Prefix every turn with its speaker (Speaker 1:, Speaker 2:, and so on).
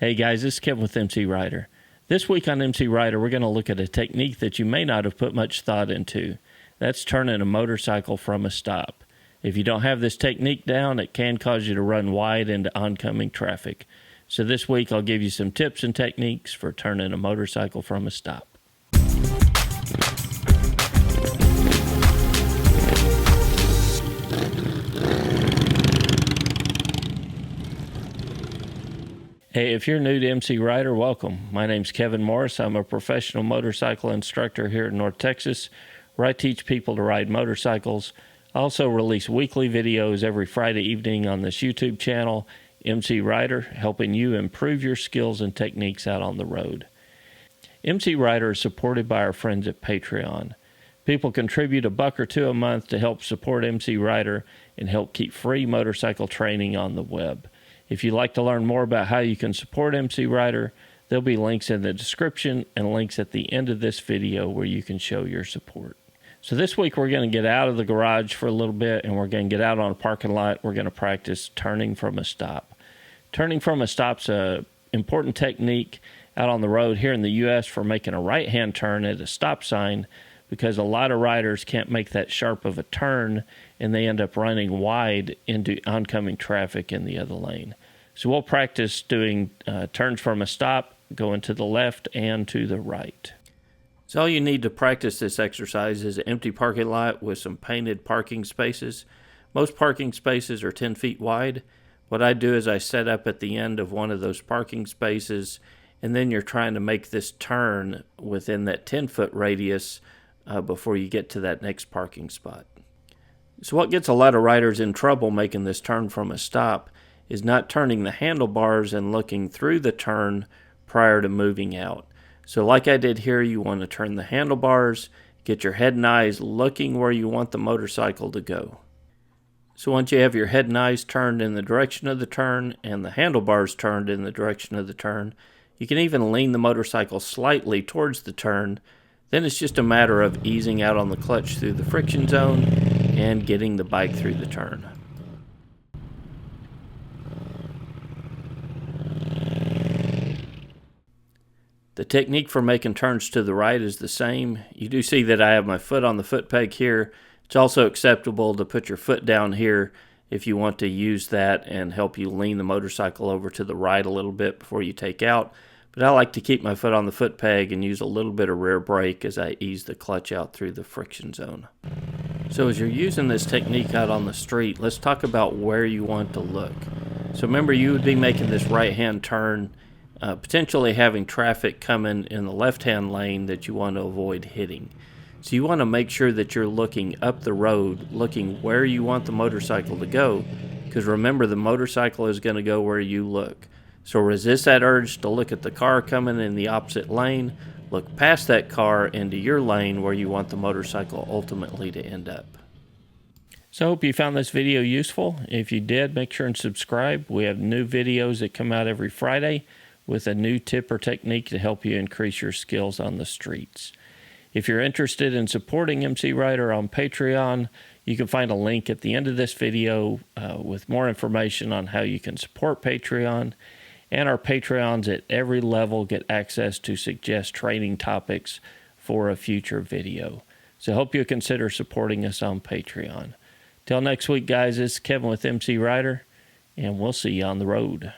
Speaker 1: Hey guys, this is Kevin with MCrider. This week on MCrider, we're going to look at a technique that you may not have put much thought into. That's turning a motorcycle from a stop. If you don't have this technique down, it can cause you to run wide into oncoming traffic. So this week I'll give you some tips and techniques for turning a motorcycle from a stop. Hey, if you're new to MCrider, welcome. My name's Kevin Morris. I'm a professional motorcycle instructor here in North Texas, where I teach people to ride motorcycles. I also release weekly videos every Friday evening on this YouTube channel, MCrider, helping you improve your skills and techniques out on the road. MCrider is supported by our friends at Patreon. People contribute $1 or $2 a month to help support MCrider and help keep free motorcycle training on the web. If you'd like to learn more about how you can support MCrider, there'll be links in the description and links at the end of this video where you can show your support. So this week we're going to get out of the garage for a little bit and we're going to get out on a parking lot. We're going to practice turning from a stop. Turning from a stop's an important technique out on the road here in the U.S. for making a right-hand turn at a stop sign, because a lot of riders can't make that sharp of a turn and they end up running wide into oncoming traffic in the other lane. So we'll practice doing turns from a stop, going to the left and to the right. So all you need to practice this exercise is an empty parking lot with some painted parking spaces. Most parking spaces are 10 feet wide. What I do is I set up at the end of one of those parking spaces, and then you're trying to make this turn within that 10-foot radius before you get to that next parking spot. So what gets a lot of riders in trouble making this turn from a stop is not turning the handlebars and looking through the turn prior to moving out. So like I did here, you want to turn the handlebars, get your head and eyes looking where you want the motorcycle to go. So once you have your head and eyes turned in the direction of the turn and the handlebars turned in the direction of the turn, you can even lean the motorcycle slightly towards the turn. Then it's just a matter of easing out on the clutch through the friction zone and getting the bike through the turn. The technique for making turns to the right is the same. You do see that I have my foot on the foot peg here. It's also acceptable to put your foot down here if you want to use that and help you lean the motorcycle over to the right a little bit before you take out. But I like to keep my foot on the foot peg and use a little bit of rear brake as I ease the clutch out through the friction zone. So as you're using this technique out on the street, let's talk about where you want to look. So remember, you would be making this right-hand turn, potentially having traffic coming in the left-hand lane that you want to avoid hitting. So you want to make sure that you're looking up the road, looking where you want the motorcycle to go, because remember, the motorcycle is going to go where you look. So resist that urge to look at the car coming in the opposite lane. Look past that car into your lane where you want the motorcycle ultimately to end up. So I hope you found this video useful. If you did, make sure and subscribe. We have new videos that come out every Friday with a new tip or technique to help you increase your skills on the streets. If you're interested in supporting MCrider on Patreon, you can find a link at the end of this video with more information on how you can support Patreon. And our Patreons at every level get access to suggest training topics for a future video. So I hope you'll consider supporting us on Patreon. Till next week, guys, this is Kevin with MCrider, and we'll see you on the road.